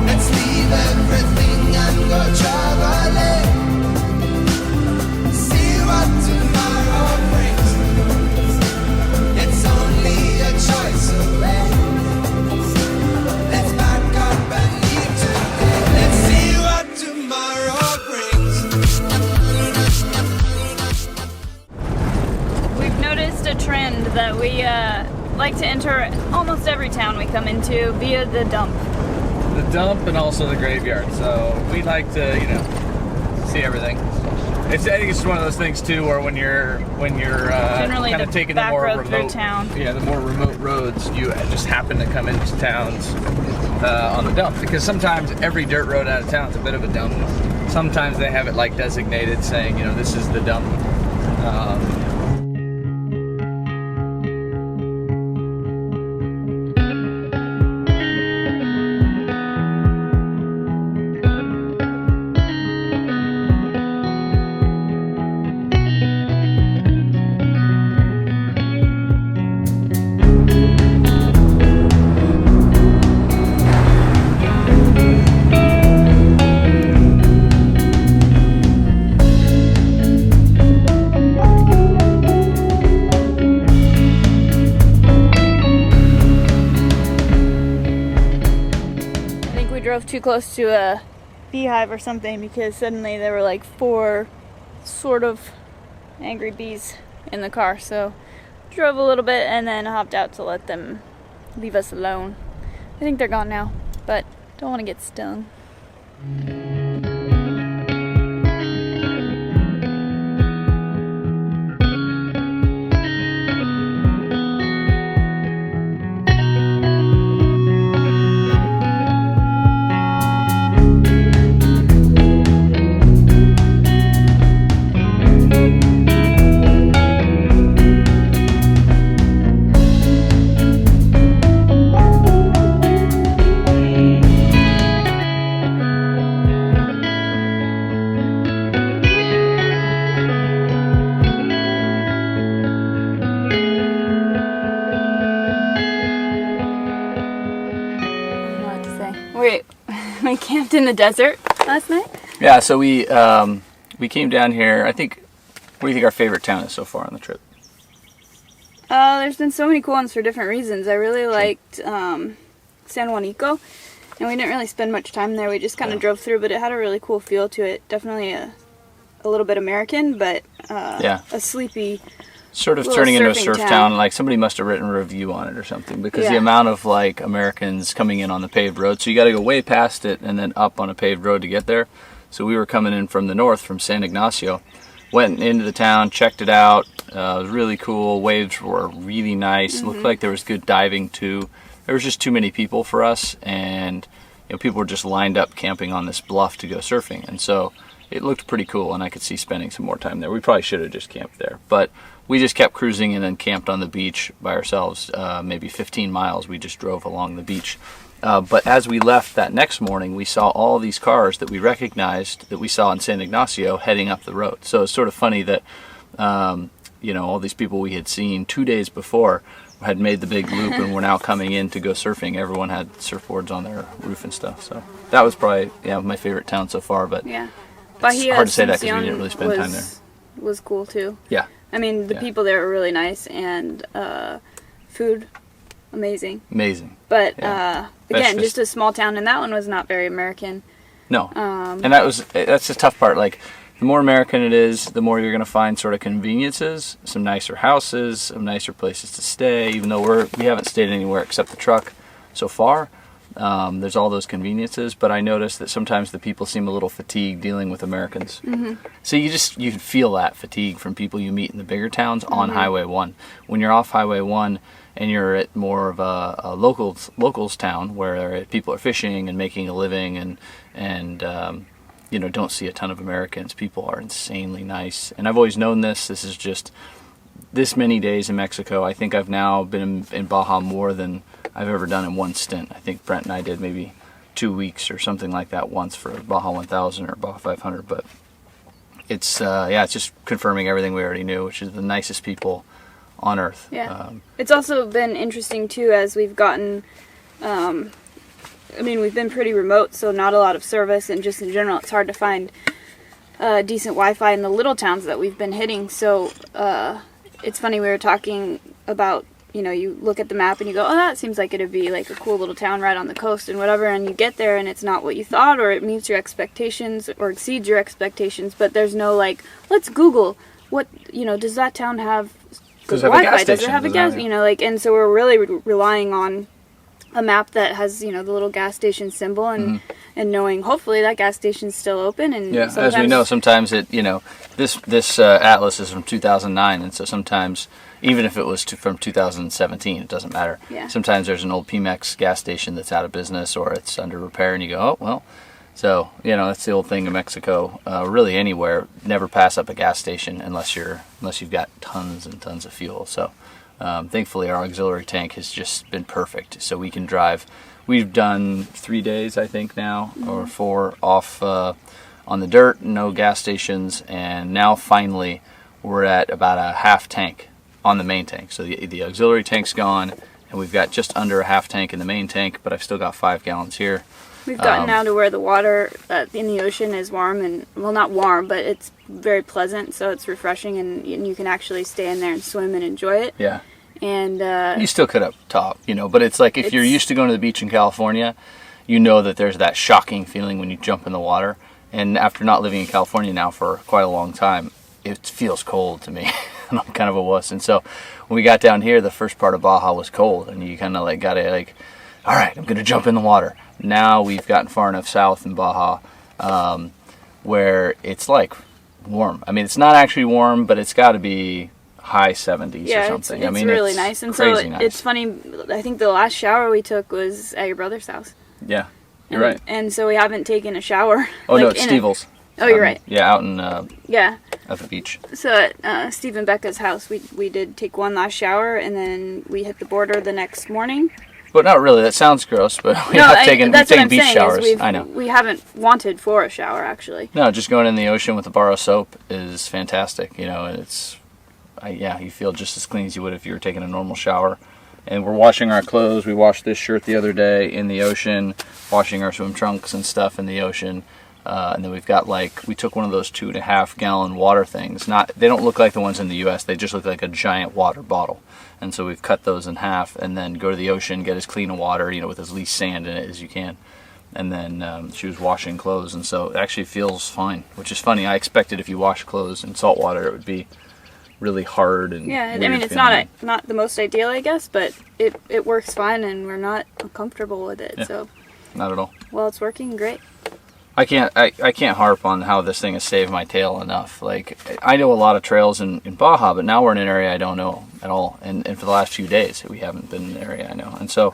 Let's leave everything and go traveling. See what tomorrow brings. It's only a choice away. Let's back up and leave today. Let's see what tomorrow brings. We've noticed a trend that we like to enter almost every town we come into via the dump. The dump and also the graveyard. So we like to, you know, see everything. I think it's one of those things too, where when you're Generally kind of the taking the back more road through remote town. Yeah, the more remote roads, you just happen to come into towns on the dump, because sometimes every dirt road out of town is a bit of a dump. Sometimes they have it like designated, saying, you know, this is the dump. Drove too close to a beehive or something, because suddenly there were like 4 sort of angry bees in the car, so drove a little bit and then hopped out to let them leave us alone. I think they're gone now, but don't want to get stung. We camped in the desert last night. Yeah, so we came down here. I think, what do you think our favorite town is so far on the trip? There's been so many cool ones for different reasons. I really liked San Juanico, and we didn't really spend much time there. We just kind of drove through, but it had a really cool feel to it. Definitely a little bit American, but a sleepy, sort of turning into a surf town. Like somebody must have written a review on it or something, because the amount of like Americans coming in on the paved road, so you got to go way past it and then up on a paved road to get there. So we were coming in from the north, from San Ignacio, went into the town, checked it out. It was really cool. Waves were really nice. Looked like there was good diving too. There was just too many people for us, and you know, people were just lined up camping on this bluff to go surfing, and so it looked pretty cool, and I could see spending some more time there. We probably should have just camped there, but we just kept cruising and then camped on the beach by ourselves. Maybe 15 miles we just drove along the beach. But as we left that next morning, we saw all these cars that we recognized that we saw in San Ignacio heading up the road. So it's sort of funny that you know, all these people we had seen 2 days before had made the big loop and were now coming in to go surfing. Everyone had surfboards on their roof and stuff. So that was probably my favorite town so far. But Baja, it's hard to say that because we didn't really spend time there. Was cool too. Yeah. I mean, the people there were really nice, and food, amazing. Amazing. But again, just a small town, and that one was not very American. No. And that's the tough part. Like, the more American it is, the more you're going to find sort of conveniences, some nicer houses, some nicer places to stay. Even though we haven't stayed anywhere except the truck so far. There's all those conveniences, but I noticed that sometimes the people seem a little fatigued dealing with Americans. So you feel that fatigue from people you meet in the bigger towns on Highway 1. When you're off Highway 1 and you're at more of a locals town where people are fishing and making a living and you know, don't see a ton of Americans, people are insanely nice. And I've always known this. This is just this many days in Mexico. I think I've now been in Baja more than I've ever done in one stint. I think Brent and I did maybe 2 weeks or something like that once for Baja 1000 or Baja 500, but it's it's just confirming everything we already knew, which is the nicest people on Earth. Yeah. It's also been interesting too as we've gotten. I mean, we've been pretty remote, so not a lot of service, and just in general, it's hard to find decent Wi-Fi in the little towns that we've been hitting. So it's funny, we were talking about, you know, you look at the map and you go, oh, that seems like it'd be like a cool little town right on the coast and whatever, and you get there and it's not what you thought, or it meets your expectations or exceeds your expectations, but there's no like, let's Google what, you know, does that town have good Wi-Fi? Does it have a gas? You know, like, and so we're really relying on a map that has, you know, the little gas station symbol, and and knowing hopefully that gas station's still open. And yeah, as we know, sometimes it, you know, this atlas is from 2009, and so sometimes even if it was from 2017, it doesn't matter. Yeah. Sometimes there's an old Pemex gas station that's out of business or it's under repair, and you go, oh well. So you know, that's the old thing in Mexico. Really anywhere, never pass up a gas station unless you've got tons and tons of fuel. So. Thankfully, our auxiliary tank has just been perfect, so we can drive. We've done 3 days, I think now, or 4 off on the dirt, no gas stations, and now finally we're at about a half tank on the main tank. So the auxiliary tank's gone, and we've got just under a half tank in the main tank, but I've still got 5 gallons here. We've gotten now to where the water in the ocean is warm, and well, not warm, but it's very pleasant, so it's refreshing, and you can actually stay in there and swim and enjoy it. Yeah. And you still could up top, you know, but it's like if you're used to going to the beach in California, you know that there's that shocking feeling when you jump in the water. And after not living in California now for quite a long time, it feels cold to me, and I'm kind of a wuss. And so when we got down here, the first part of Baja was cold, and you kind of like got to like, all right, I'm going to jump in the water. Now we've gotten far enough south in Baja where it's like warm. I mean, it's not actually warm, but it's got to be high 70s or something. It's, I mean, really it's nice. And crazy so nice. It's funny, I think the last shower we took was at your brother's house. Yeah, you're right. And so we haven't taken a shower. Oh, no, it's Stevel's. Oh, you're right. Yeah, out in yeah, at the beach. So at Steve and Becca's house, we did take one last shower, and then we hit the border the next morning. But not really. That sounds gross. But we've taken beach showers. I know. We haven't wanted for a shower, actually. No, just going in the ocean with a bar of soap is fantastic. You know, it's you feel just as clean as you would if you were taking a normal shower. And we're washing our clothes. We washed this shirt the other day in the ocean, washing our swim trunks and stuff in the ocean. And then we've got we took one of those 2.5 gallon water things. They don't look like the ones in the U.S. They just look like a giant water bottle. And so we've cut those in half, and then go to the ocean, get as clean a water, you know, with as least sand in it as you can. And then she was washing clothes, and so it actually feels fine, which is funny. I expected if you wash clothes in salt water, it would be really hard and yeah. weird I mean, it's not the most ideal, I guess, but it works fine, and we're not uncomfortable with it. Yeah, so not at all. Well, it's working great. I can't harp on how this thing has saved my tail enough. Like, I know a lot of trails in Baja, but now we're in an area I don't know at all. And for the last few days, we haven't been in an area I know. And so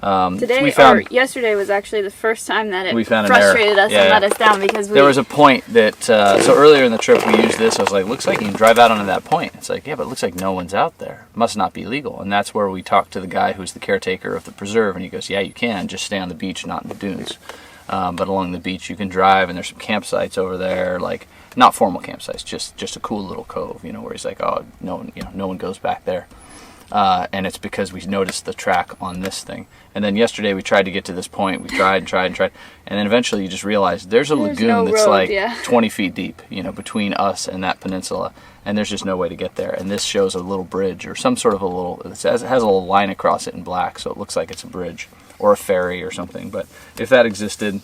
yesterday was actually the first time that it frustrated us and let us down, because there was a point that so earlier in the trip we used this. I was like, looks like you can drive out onto that point. It's like, yeah, but it looks like no one's out there. It must not be legal. And that's where we talked to the guy who's the caretaker of the preserve, and he goes, yeah, you can just stay on the beach, not in the dunes. But along the beach you can drive, and there's some campsites over there, like not formal campsites, just a cool little cove, you know, where he's like, oh, no one goes back there. And it's because we noticed the track on this thing. And then yesterday we tried to get to this point. We tried, and then eventually you just realize there's a lagoon that's 20 feet deep, you know, between us and that peninsula, and there's just no way to get there. And this shows a little bridge or some sort of it has a little line across it in black, so it looks like it's a bridge or a ferry or something. But if that existed,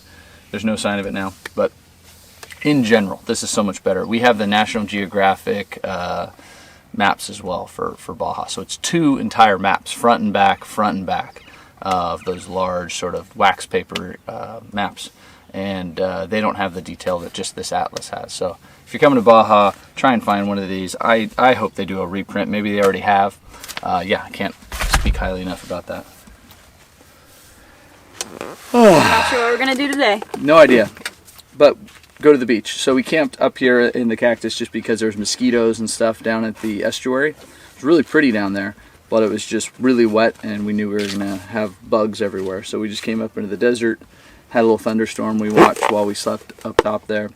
there's no sign of it now. But in general, this is so much better. We have the National Geographic maps as well for Baja. So it's 2 entire maps, front and back, of those large sort of wax paper maps. And they don't have the detail that just this atlas has. So if you're coming to Baja, try and find one of these. I hope they do a reprint. Maybe they already have. I can't speak highly enough about that. Not sure what we're going to do today. No idea. But go to the beach. So we camped up here in the cactus just because there's mosquitoes and stuff down at the estuary. It's really pretty down there, but it was just really wet, and we knew we were going to have bugs everywhere. So we just came up into the desert, had a little thunderstorm we watched while we slept up top there.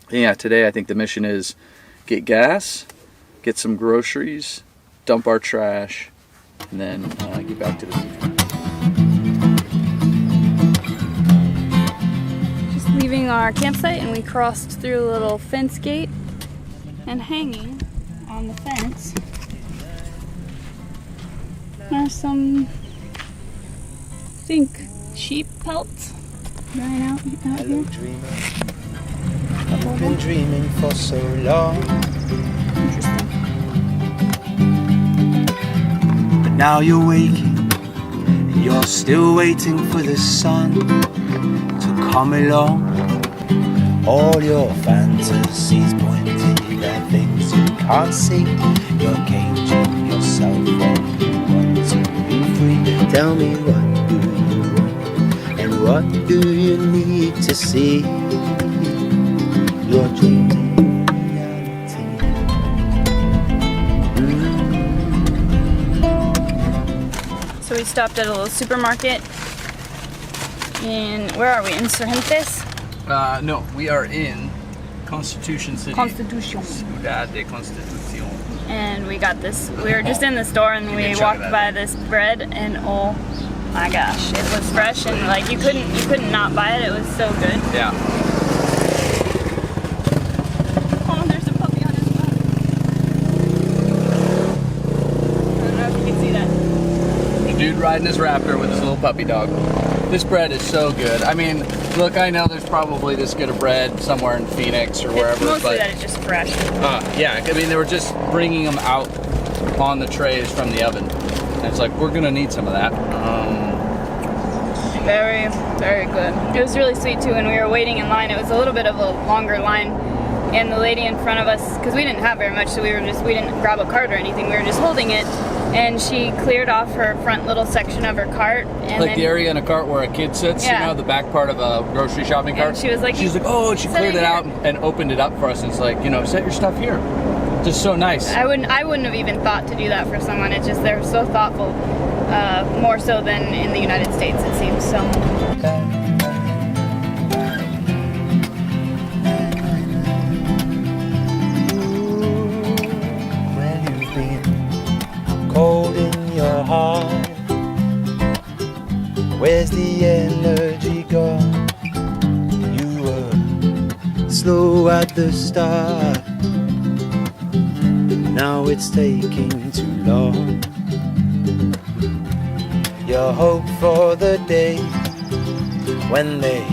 And yeah, today I think the mission is get gas, get some groceries, dump our trash, and then get back to the beach. Just leaving our campsite, and we crossed through a little fence gate, and hanging on the fence are some, I think, sheep pelts drying out Hello, here. dreamer. I've been dreaming for so long. Interesting. But now you're waking, and you're still waiting for the sun to come along. All your fantasies pointed at things you can't see. You're caging yourself when you want to be free. Tell me, what do you want, and what do you need to see? Your dreaming reality. So we stopped at a little supermarket in, where are we, in Sorrentes? No, we are in Constitution City. Constitution. Ciudad de Constitución. And we got this, we were just in the store and Give me a we chunk of walked that. by this bread, and oh my gosh, it was fresh, and like you couldn't not buy it. It was so good. Yeah. Oh, there's a puppy on his lap. I don't know if you can see that. The dude riding his Raptor with his little puppy dog. This bread is so good. I mean, look, I know there's probably this good of bread somewhere in Phoenix or It's wherever, mostly but that it's just fresh. yeah, I mean, they were just bringing them out on the trays from the oven. And it's like, we're gonna need some of that. Very, very good. It was really sweet too. When we were waiting in line, it was a little bit of a longer line, and the lady in front of us, because we didn't have very much, so we didn't grab a cart or anything. We were just holding it, and she cleared off her front little section of her cart, and Like then, the area in a cart where a kid sits, Yeah. you know, the back part of a grocery shopping cart. And she was like, oh, and she "Set cleared it it out here." and opened it up for us. And it's like, you know, set your stuff here. Just so nice. I wouldn't have even thought to do that for someone. It's just they're so thoughtful, more so than in the United States, it seems. So. Where you've been, cold in your heart. Where's the energy gone? You were slow at the start. Now it's taking too long. Your hope for the day when they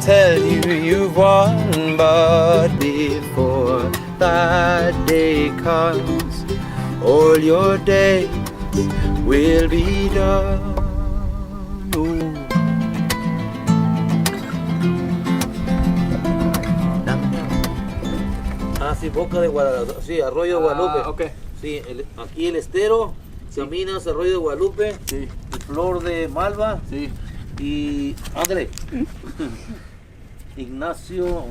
tell you you've won, but before that day comes, all your days will be done. Ooh. Ah, sí, Boca de Guadalupe, sí, Arroyo de Guadalupe. Okay. Sí, aquí el estero, caminas Arroyo de Guadalupe, Sí. Flor de Malva Sí. y ándale. Ignacio,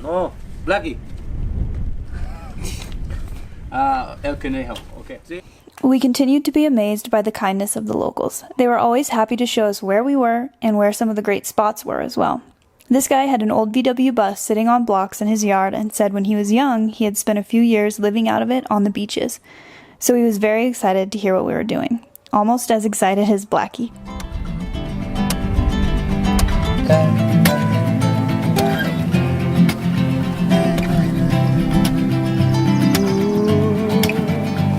no, Blackie. El Conejo. Okay. Sí. We continued to be amazed by the kindness of the locals. They were always happy to show us where we were and where some of the great spots were as well. This guy had an old VW bus sitting on blocks in his yard and said when he was young, he had spent a few years living out of it on the beaches. So he was very excited to hear what we were doing. Almost as excited as Blackie.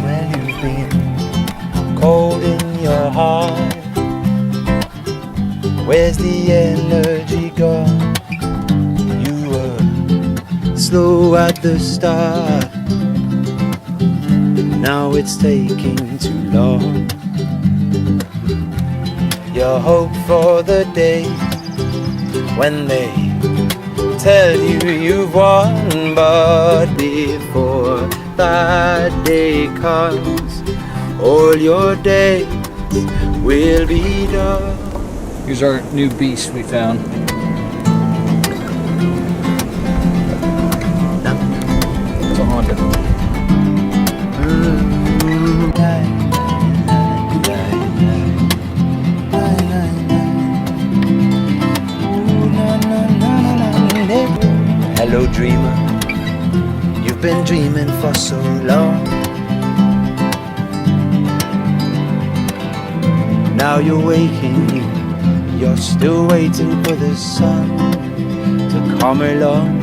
Where you've been, cold in your heart. Where's the energy gone? You were slow at the start. Now it's taking too long. Your hope for the day when they tell you you've won, but before that day comes, all your days will be done. Here's our new beast we found. It's a Honda. Hello, dreamer. You've been dreaming for so long. now you're waking, you're still waiting for the sun to come along.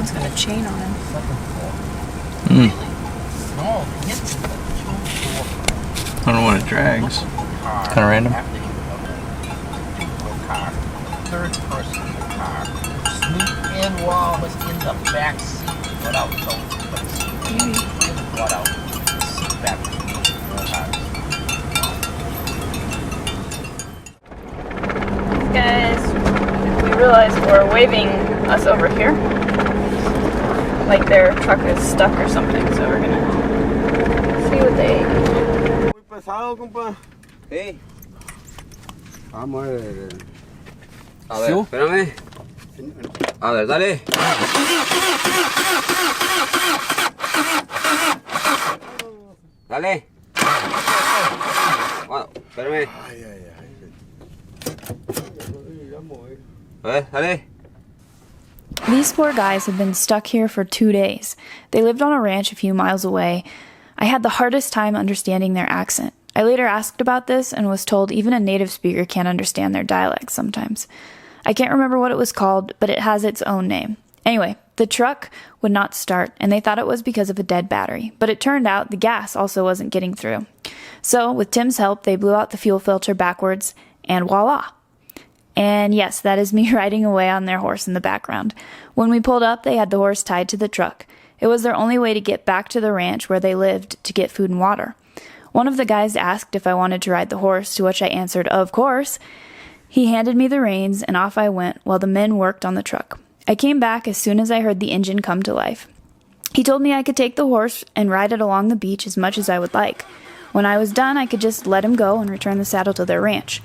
It's got a chain on him. I don't know what it drags. It's kind of random. Third person in the car. Snoop and Wall was in the back seat. Got out, so got out. Seat back. Guys, we realized we're waving us over here. Like their truck is stuck or something, so we're gonna see what they... Muy pesado, compa. Sí. Vamos a ver. A ver, espérame. A ver, dale. Dale. Bueno, espérame. A ver, dale. These poor guys have been stuck here for 2 days. They lived on a ranch a few miles away. I had the hardest time understanding their accent. I later asked about this and was told even a native speaker can't understand their dialect sometimes. I can't remember what it was called, but it has its own name. Anyway, the truck would not start, and they thought it was because of a dead battery, but it turned out the gas also wasn't getting through. So, with Tim's help, they blew out the fuel filter backwards, and voila! And yes, that is me riding away on their horse in the background. When we pulled up, they had the horse tied to the truck. It was their only way to get back to the ranch where they lived to get food and water. One of the guys asked if I wanted to ride the horse, to which I answered, of course. He handed me the reins, and off I went while the men worked on the truck. I came back as soon as I heard the engine come to life. He told me I could take the horse and ride it along the beach as much as I would like. When I was done, I could just let him go and return the saddle to their ranch.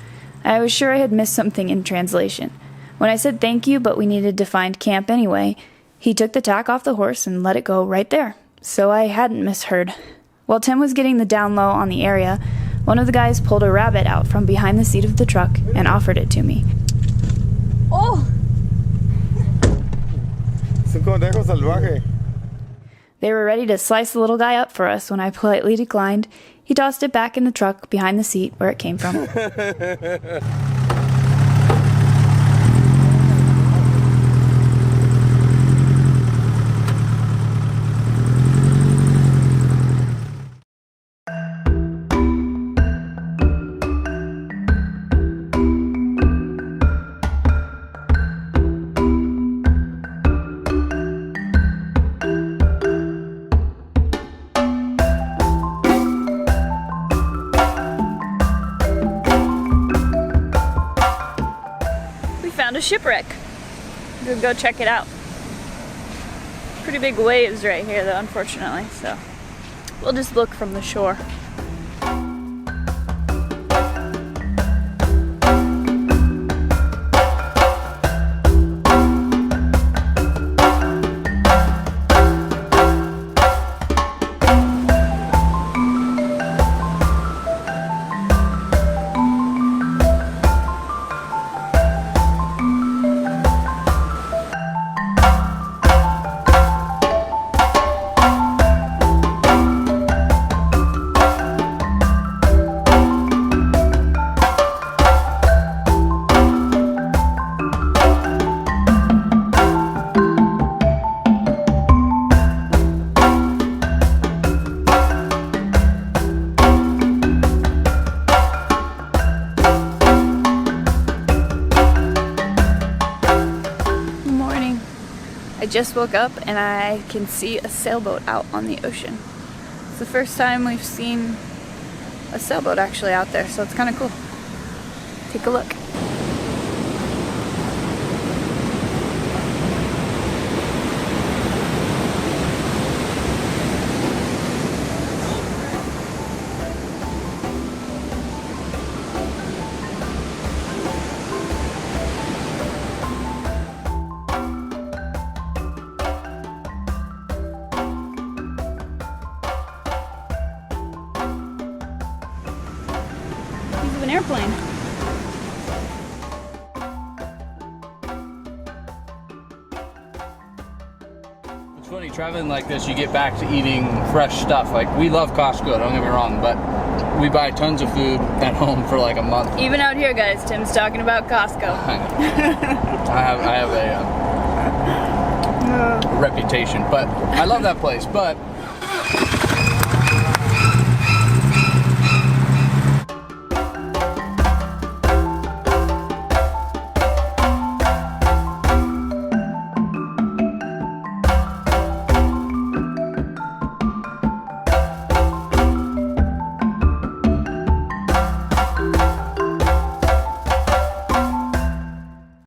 I was sure I had missed something in translation. When I said thank you, but we needed to find camp anyway, he took the tack off the horse and let it go right there. So I hadn't misheard. While Tim was getting the down low on the area, one of the guys pulled a rabbit out from behind the seat of the truck and offered it to me. Oh! Es un conejo salvaje. They were ready to slice the little guy up for us when I politely declined. He tossed it back in the truck behind the seat where it came from. Found a shipwreck. We'll go check it out. Pretty big waves right here though, unfortunately, so we'll just look from the shore. I just woke up and I can see a sailboat out on the ocean. It's the first time we've seen a sailboat actually out there, so it's kind of cool. Take a look. an airplane. It's funny, traveling like this, you get back to eating fresh stuff. Like, we love Costco, don't get me wrong, but we buy tons of food at home for like a month. Even out here, guys, Tim's talking about Costco. I have a reputation, but I love that place. But